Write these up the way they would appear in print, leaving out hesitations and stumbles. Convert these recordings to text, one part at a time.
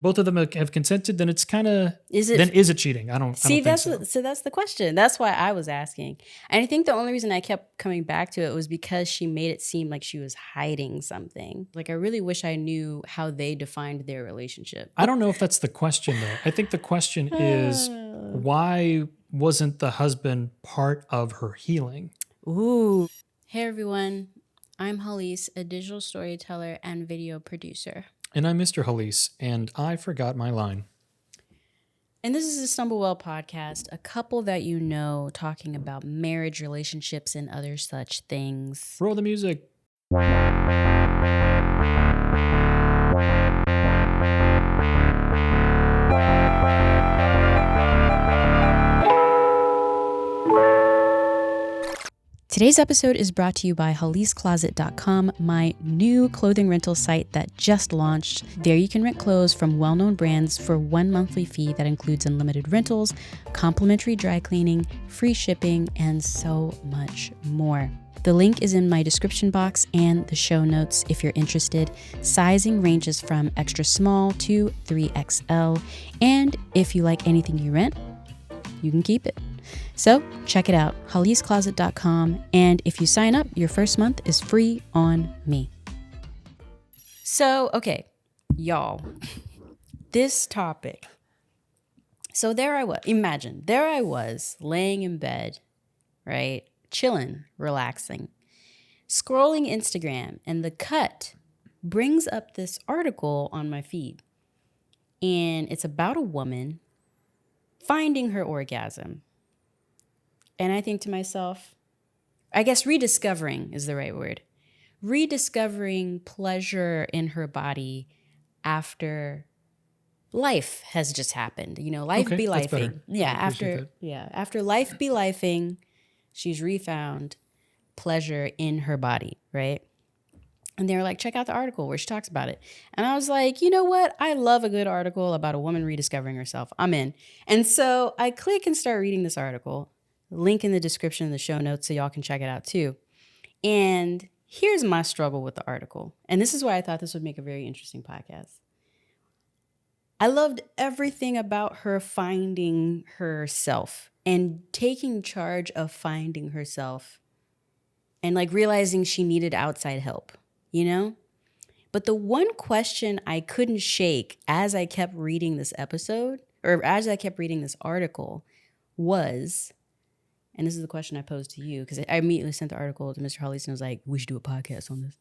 both of them have consented, then it's kind of, is it cheating? I don't think so. So that's the question. That's why I was asking. And I think the only reason I kept coming back to it was because she made it seem like she was hiding something. Like, I really wish I knew how they defined their relationship. I don't know if that's the question, though. I think the question is, why wasn't the husband part of her healing? Ooh. Hey, everyone. I'm Hallease, a digital storyteller and video producer. And I'm Mr. Hallease, and I forgot my line. And this is the StumbleWell Podcast, a couple that you know talking about marriage, relationships, and other such things. Roll the music. Today's episode is brought to you by HalleaseCloset.com, my new clothing rental site that just launched. There you can rent clothes from well-known brands for one monthly fee that includes unlimited rentals, complimentary dry cleaning, free shipping, and so much more. The link is in my description box and the show notes if you're interested. Sizing ranges from extra small to 3XL, and if you like anything you rent, you can keep it. So check it out, HalleaseCloset.com, and if you sign up, your first month is free on me. So, okay, y'all, this topic. So there I was laying in bed, right, chilling, relaxing, scrolling Instagram, and the cut brings up this article on my feed, and it's about a woman finding her orgasm. And I think to myself, I guess rediscovering is the right word. Rediscovering pleasure in her body after life has just happened. You know, life be lifing. Yeah, after life be lifing, she's refound pleasure in her body, right? And they were like, check out the article where she talks about it. And I was like, you know what? I love a good article about a woman rediscovering herself. I'm in. And so I click and start reading this article. Link in the description in the show notes so y'all can check it out too. And here's my struggle with the article. And this is why I thought this would make a very interesting podcast. I loved everything about her finding herself and taking charge of finding herself and like realizing she needed outside help, you know? But the one question I couldn't shake as I kept reading this episode, or as I kept reading this article, was, and this is the question I posed to you, because I immediately sent the article to Mr. Hallease and was like, we should do a podcast on this.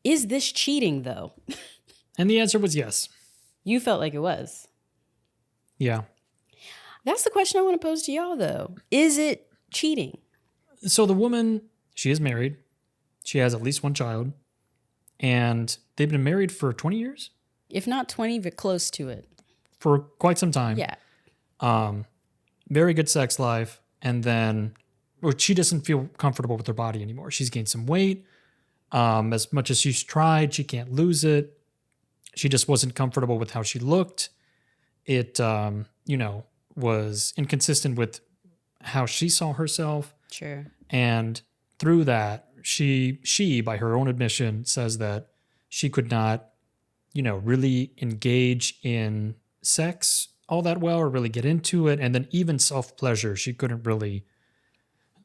Is this cheating, though? And the answer was yes. You felt like it was. Yeah. That's the question I want to pose to y'all, though. Is it cheating? So the woman, she is married. She has at least one child. And they've been married for 20 years? If not 20, but close to it. For quite some time. Yeah. Very good sex life. And then she doesn't feel comfortable with her body anymore. She's gained some weight. As much as she's tried, she can't lose it. She just wasn't comfortable with how she looked. It, was inconsistent with how she saw herself. Sure. And through that, she, by her own admission, says that she could not, really engage in sex all that well or really get into it. And then even self-pleasure, she couldn't really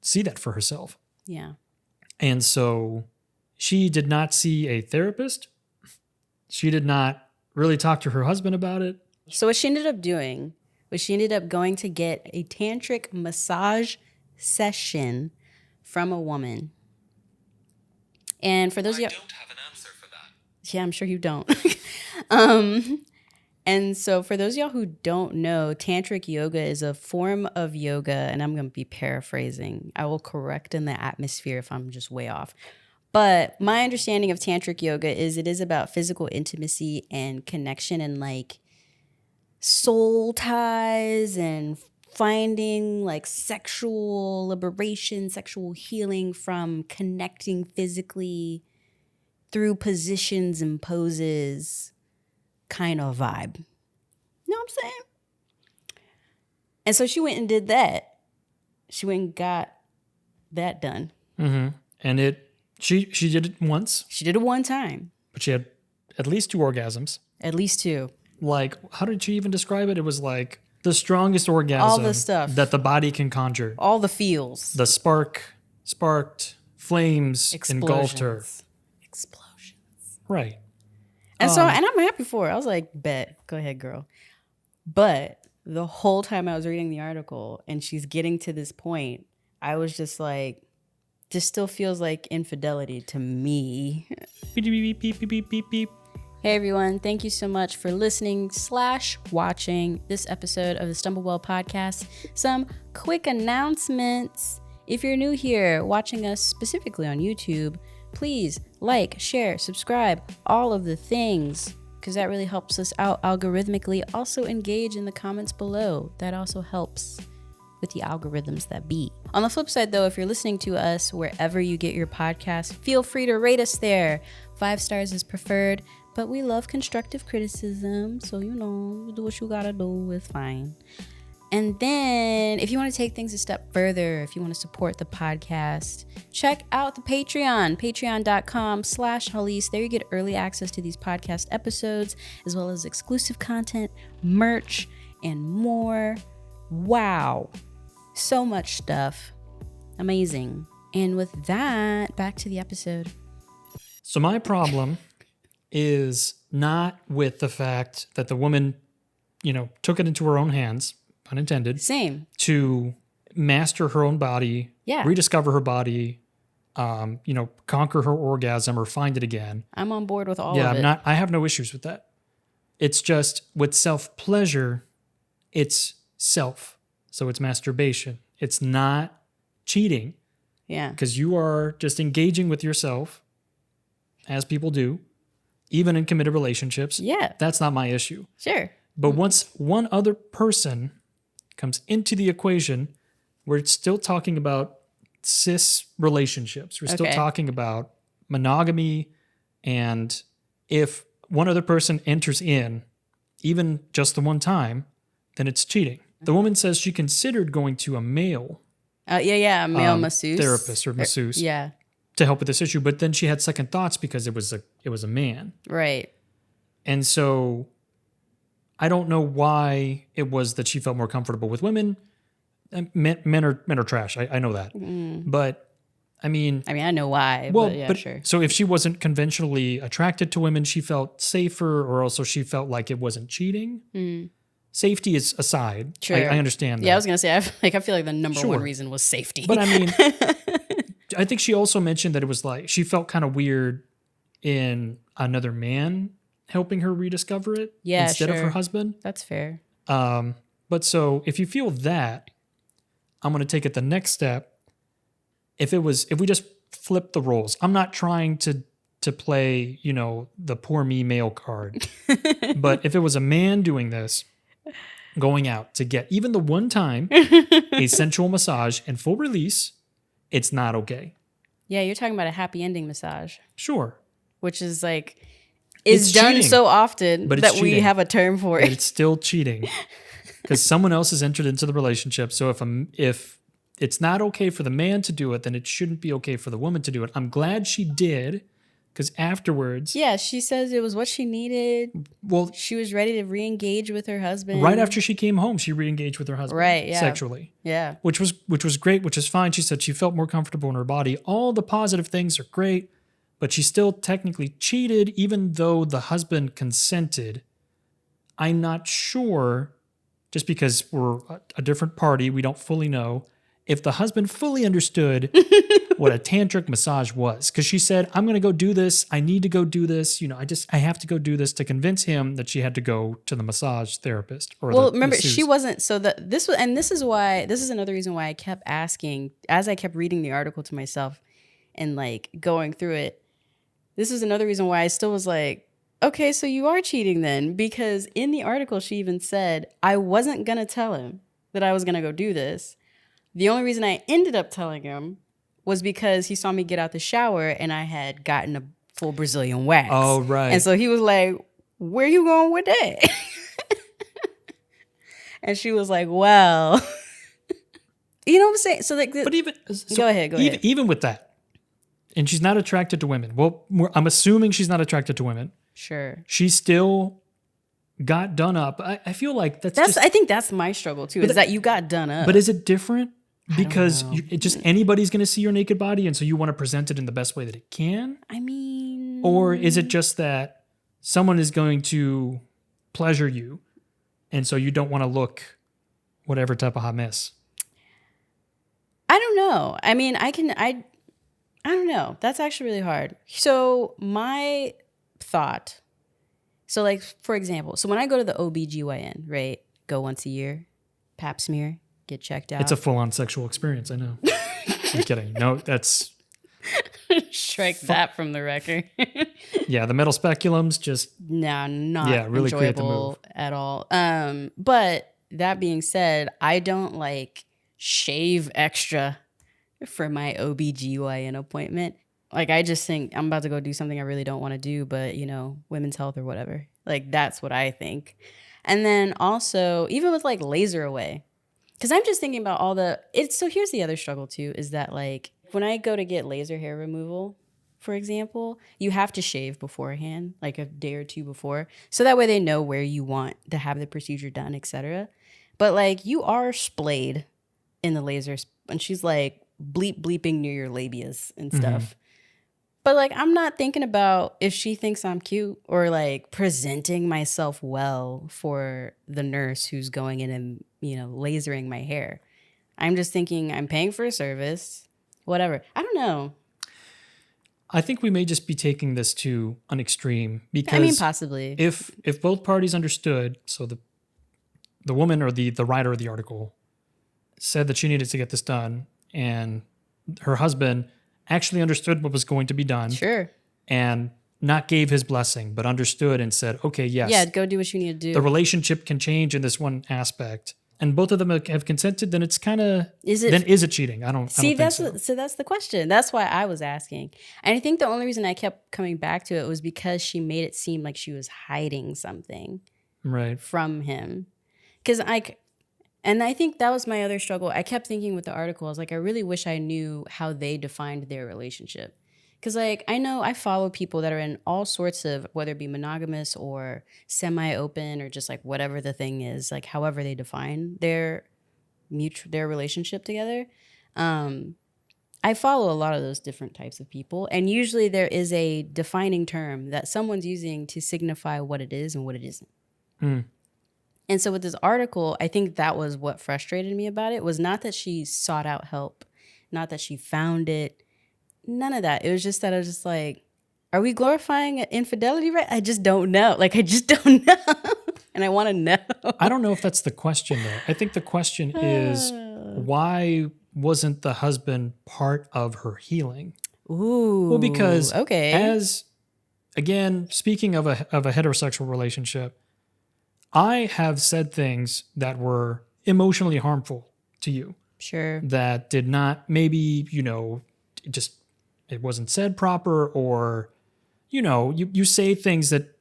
see that for herself. Yeah. And so she did not see a therapist. She did not really talk to her husband about it. So what she ended up doing was she ended up going to get a tantric massage session from a woman. And for those of you... I don't have an answer for that. Yeah, I'm sure you don't. And so for those of y'all who don't know, tantric yoga is a form of yoga, and I'm going to be paraphrasing. I will correct in the atmosphere if I'm just way off. But my understanding of tantric yoga is it is about physical intimacy and connection and like soul ties and finding like sexual liberation, sexual healing from connecting physically through positions and poses kind of vibe. You know what I'm saying? And so she went and did that. She went and got that done. Mm-hmm. And she did it once. She did it one time. But she had at least 2 orgasms. At least 2. Like, how did she even describe it? It was like the strongest orgasm All the stuff. that the body can conjure. All the feels. The sparked flames engulfed her. Explosions. Right. And and I'm happy for her. I was like, bet. Go ahead, girl. But the whole time I was reading the article and she's getting to this point, I was just like, this still feels like infidelity to me. Beep, beep, beep, beep, beep, beep, beep. Hey everyone, thank you so much for listening / watching this episode of the StumbleWell Podcast. Some quick announcements. If you're new here, watching us specifically on YouTube, please like, share, subscribe, all of the things, because that really helps us out algorithmically. Also engage in the comments below. That also helps with the algorithms that be. On the flip side though, if you're listening to us wherever you get your podcast, feel free to rate us there. 5 stars is preferred, but we love constructive criticism, so do what you gotta do, it's fine. And then if you want to take things a step further, if you want to support the podcast, check out the Patreon, patreon.com/Hallease. There you get early access to these podcast episodes, as well as exclusive content, merch, and more. Wow. So much stuff. Amazing. And with that, back to the episode. So my problem is not with the fact that the woman, took it into her own hands, pun intended. Same. To master her own body, rediscover her body, conquer her orgasm or find it again. I'm on board with all of it. I have no issues with that. It's just with self-pleasure, it's self. So it's masturbation. It's not cheating. Yeah. Because you are just engaging with yourself, as people do, even in committed relationships. Yeah. That's not my issue. Sure. But once one other person comes into the equation, we're still talking about cis relationships. We're still talking about monogamy. And if one other person enters in, even just the one time, then it's cheating. The woman says she considered going to a male a male masseuse. Therapist or masseuse. To help with this issue. But then she had second thoughts because it was a man. Right. And so I don't know why it was that she felt more comfortable with women. Men are trash. I know that. But I mean, I know why. But sure. So if she wasn't conventionally attracted to women, she felt safer, or also she felt like it wasn't cheating. Safety is aside. Sure. I understand that. Yeah, I was going to say, I feel like the number one reason was safety. But I mean, I think she also mentioned that it was like, she felt kind of weird in another man helping her rediscover it instead of her husband. That's fair. But so if you feel that, I'm going to take it the next step. If we just flip the roles, I'm not trying to play, the poor me male card. But if it was a man doing this, going out to get even the one time a sensual massage and full release, it's not okay. Yeah, you're talking about a happy ending massage. Sure. Which is is done cheating, so often that we have a term for it. But it's still cheating because someone else has entered into the relationship. So if it's not okay for the man to do it, then it shouldn't be okay for the woman to do it. I'm glad she did. Because afterwards... Yeah, she says it was what she needed. Well... She was ready to re-engage with her husband. Right after she came home, she re-engaged with her husband. Right, yeah. Sexually. Yeah. Which was great, which is fine. She said she felt more comfortable in her body. All the positive things are great, but she still technically cheated, even though the husband consented. I'm not sure, just because we're a different party, we don't fully know, if the husband fully understood what a tantric massage was. Because she said, I'm going to go do this. I need to go do this. I have to go do this, to convince him that she had to go to the massage therapist. Remember, masseuse. She wasn't. So this is another reason why I kept asking, as I kept reading the article to myself and going through it. This is another reason why I still was like, okay, so you are cheating then. Because in the article, she even said, I wasn't going to tell him that I was going to go do this. The only reason I ended up telling him was because he saw me get out the shower and I had gotten a full Brazilian wax. Oh, right. And so he was like, where you going with that? And she was like, well, you know what I'm saying? So go ahead. Even with that, and she's not attracted to women. Well, I'm assuming she's not attracted to women. Sure. She still got done up. I feel like that's just, I think that's my struggle too, is that you got done up. but is it different? I don't Because know. it just anybody's going to see your naked body, and so you want to present it in the best way that it can? I mean, Or is it just that someone is going to pleasure you, and so you don't want to look whatever type of hot mess? I don't know. I mean, I don't know. That's actually really hard. So my thought, so like, for example, so when I go to the OBGYN, right, go once a year, pap smear, get checked out. It's a full-on sexual experience, I know. I'm kidding. No, that's... Strike that from the record. Yeah, the metal speculums just... No, not really create the enjoyable move. at all. But that being said, I don't like shave extra for my OBGYN appointment. Like, I just think I'm about to go do something I really don't want to do, but, you know, women's health or whatever. Like, that's what I think. And then also, even with like laser away, because I'm just thinking about so here's the other struggle too, is that like when I go to get laser hair removal, for example, you have to shave beforehand, like a day or two before. So that way they know where you want to have the procedure done, etc. But like you are splayed in the laser, and she's like bleeping near your labias and stuff. But like, I'm not thinking about if she thinks I'm cute or like presenting myself well for the nurse who's going in and, you know, lasering my hair. I'm just thinking I'm paying for a service, whatever. I don't know. I think we may just be taking this to an extreme because I mean, possibly. if both parties understood, so the woman or the writer of the article said that she needed to get this done, and her husband actually understood what was going to be done. Sure. And not gave his blessing, but understood and said, okay, yes. Yeah, go do what you need to do. The relationship can change in this one aspect. And both of them have consented, then it's kind of, is it cheating? I don't think so. So that's the question. That's why I was asking. And I think the only reason I kept coming back to it was because she made it seem like she was hiding something from him. And I think that was my other struggle. I kept thinking with the article, I was like, I really wish I knew how they defined their relationship. Because like, I know I follow people that are in all sorts of, whether it be monogamous or semi-open or just like whatever the thing is, like however they define their relationship together. I follow a lot of those different types of people. And usually there is a defining term that someone's using to signify what it is and what it isn't. And so with this article, I think that was what frustrated me about it, was not that she sought out help, not that she found it, none of that. It was just that I was just like, are we glorifying infidelity, right? I just don't know. Like, I just don't know. And I want to know. I don't know if that's the question, though. I think the question is, why wasn't the husband part of her healing? Ooh. Well, because okay. Again, speaking of a heterosexual relationship, I have said things that were emotionally harmful to you. Sure. That did not, maybe, you know, it wasn't said proper, or, you know, you say things that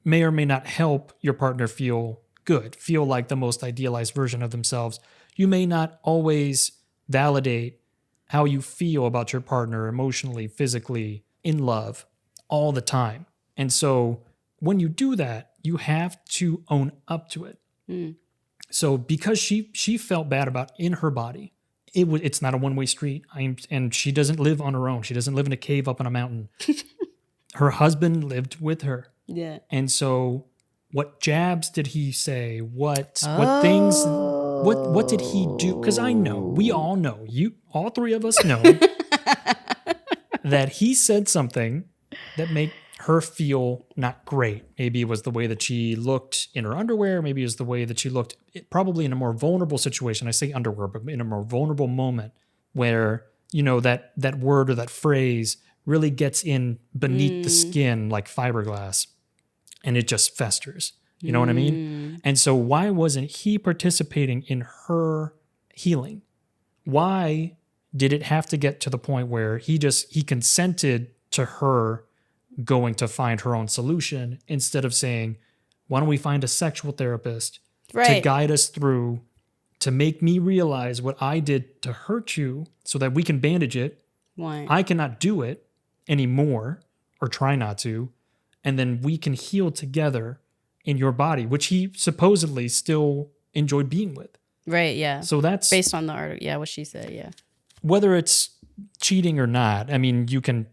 may or may not help your partner feel good, feel like the most idealized version of themselves. You may not always validate how you feel about your partner emotionally, physically, in love all the time. And so when you do that, you have to own up to it. So because she felt bad about in her body, it's not a one-way street. And she doesn't live on her own. She doesn't live in a cave up on a mountain. Her husband lived with her. Yeah. And so what jabs did he say? What things, what did he do? Because I know, we all know, all three of us know that he said something that made her feel not great. Maybe it was the way that she looked in her underwear. Maybe it was the way that she looked, probably in a more vulnerable situation. I say underwear, but in a more vulnerable moment where, you know, that word or that phrase really gets in beneath the skin like fiberglass, and it just festers. You know what I mean? And so why wasn't he participating in her healing? Why did it have to get to the point where he consented to her going to find her own solution, instead of saying, why don't we find a sexual therapist to guide us through, to make me realize what I did to hurt you so that we can bandage it. Why? I cannot do it anymore, or try not to. And then we can heal together in your body, which he supposedly still enjoyed being with. Right, yeah. So that's based on the article. Yeah, what she said, yeah. Whether it's cheating or not, I mean, you can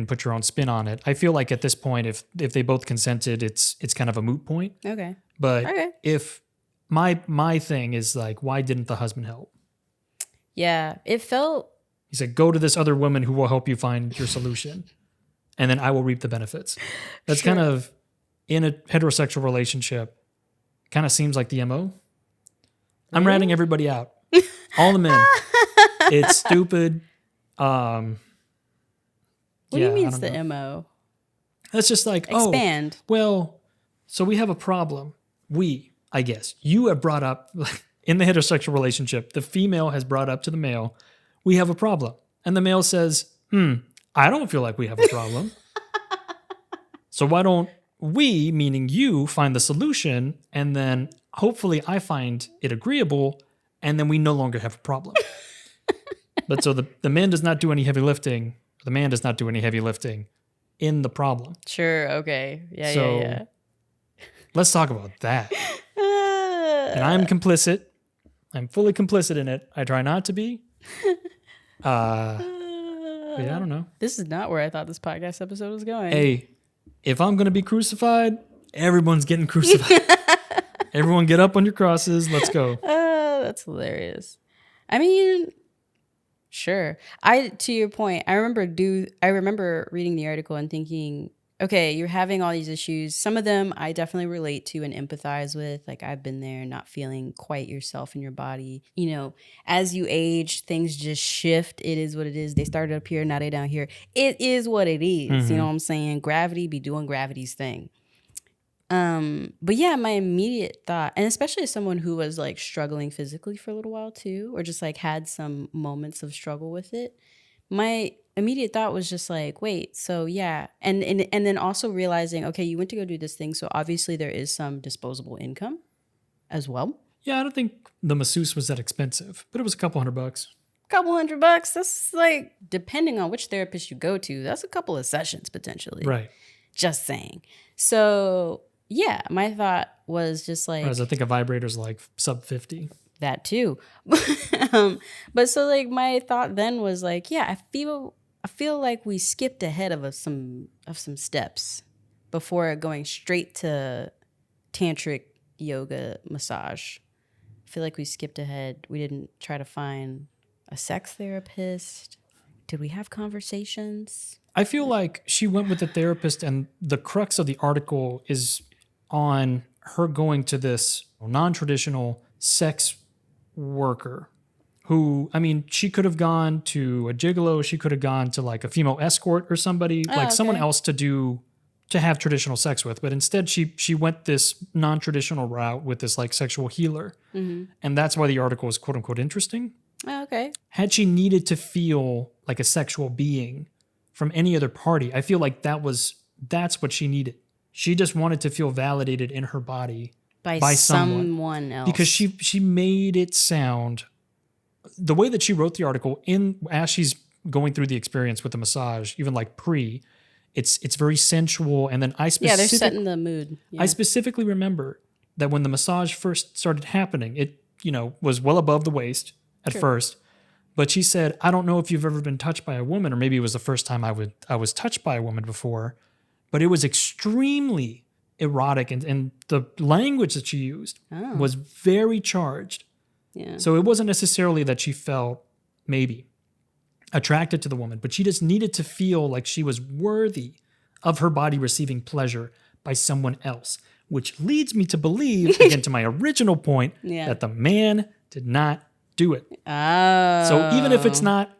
put your own spin on it. I feel like at this point, if they both consented, it's kind of a moot point. Okay. But Okay. if my thing is like, why didn't the husband help? Yeah, it felt... He said, go to this other woman who will help you find your solution, and then I will reap the benefits. That's Sure. kind of, in a heterosexual relationship, kind of seems like the MO. I'm ratting everybody out. All the men. It's stupid. What do you mean it's the MO? That's just like, Expand. well, so we have a problem. I guess, you have brought up, in the heterosexual relationship, the female has brought up to the male, we have a problem. And the male says, I don't feel like we have a problem. So why don't we, meaning you, find the solution, and then hopefully I find it agreeable, and then we no longer have a problem. But so the man does not do any heavy lifting. The man does not do any heavy lifting in the problem. Sure, okay. Yeah, So yeah. Let's talk about that. And I'm complicit. I'm fully complicit in it. I try not to be. But yeah, I don't know. This is not where I thought this podcast episode was going. Hey, if I'm going to be crucified, everyone's getting crucified. Everyone get up on your crosses. Let's go. That's hilarious. I mean, sure. To your point, I remember reading the article and thinking, okay, you're having all these issues. Some of them I definitely relate to and empathize with. Like, I've been there, not feeling quite yourself in your body. You know, as you age, things just shift. It is what it is. They started up here, now they down here. It is what it is. Mm-hmm. You know what I'm saying? Gravity be doing gravity's thing. But yeah, my immediate thought, and especially as someone who was like struggling physically for a little while too, or just like had some moments of struggle with it, my immediate thought was just like, wait, so yeah. And then also realizing, okay, you went to go do this thing, so obviously there is some disposable income as well. Yeah, I don't think the masseuse was that expensive, but it was a couple $100. Couple $100, that's like, depending on which therapist you go to, that's a couple of sessions potentially. Right. Just saying. So yeah, my thought was just like, Whereas I think a vibrator's like sub 50. That too. But so like my thought then was like, yeah, I feel like we skipped ahead of some steps before going straight to tantric yoga massage. I feel like we skipped ahead. We didn't try to find a sex therapist. Did we have conversations? I feel like she went with the therapist, and the crux of the article is on her going to this non-traditional sex worker who, I mean, she could have gone to a gigolo, she could have gone to like a female escort or somebody, someone else to have traditional sex with, but instead she went this non-traditional route with this like sexual healer. Mm-hmm. And that's why the article is quote unquote interesting. Oh, okay. Had she needed to feel like a sexual being from any other party, I feel like that's what she needed. She just wanted to feel validated in her body by someone else. Because she made it sound, the way that she wrote the article, as she's going through the experience with the massage, even like it's very sensual. And then they're setting the mood. Yeah. I specifically remember that when the massage first started happening, it was well above the waist at first. But she said, I don't know if you've ever been touched by a woman, or maybe it was the first time I was touched by a woman before, but it was extremely erotic, and the language that she used was very charged. Yeah. So it wasn't necessarily that she felt maybe attracted to the woman, but she just needed to feel like she was worthy of her body receiving pleasure by someone else, which leads me to believe, again, to my original point, that the man did not do it. Oh. So even if it's not,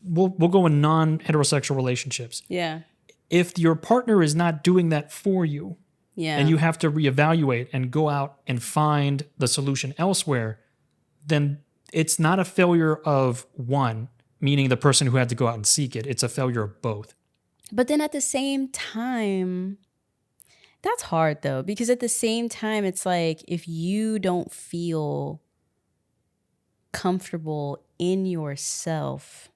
we'll go in non-heterosexual relationships. Yeah. If your partner is not doing that for you, and you have to reevaluate and go out and find the solution elsewhere, then it's not a failure of one, meaning the person who had to go out and seek it. It's a failure of both. But then at the same time, that's hard though, because at the same time, it's like if you don't feel comfortable in yourself,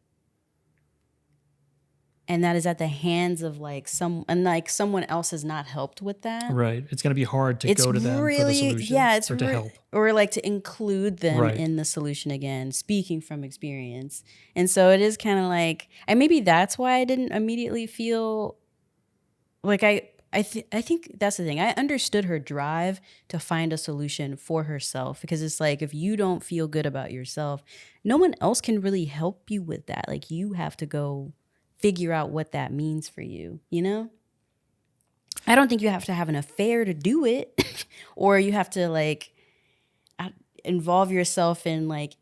and that is at the hands of like someone else has not helped with that. Right. It's going to be hard to go to them for the solution or to help. Or like to include them in the solution again, speaking from experience. And so it is kind of like, and maybe that's why I didn't immediately feel like I think that's the thing. I understood her drive to find a solution for herself, because it's like, if you don't feel good about yourself, no one else can really help you with that. Like, you have to go figure out what that means for you, you know? I don't think you have to have an affair to do it or you have to like involve yourself in like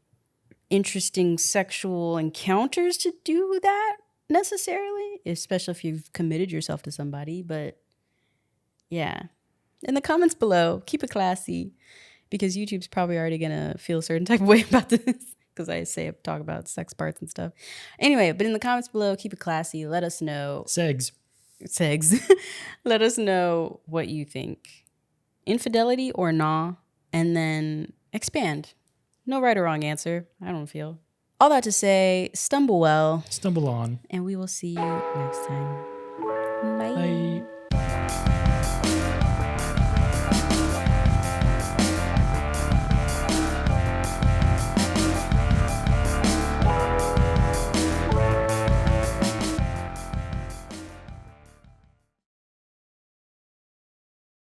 interesting sexual encounters to do that necessarily, especially if you've committed yourself to somebody. But yeah, in the comments below, keep it classy, because YouTube's probably already gonna feel a certain type of way about this because I talk about sex parts and stuff. Anyway, but in the comments below, keep it classy. Let us know. Segs. Let us know what you think. Infidelity or nah, and then expand. No right or wrong answer, I don't feel. All that to say, stumble well. Stumble on. And we will see you next time. Bye. Bye.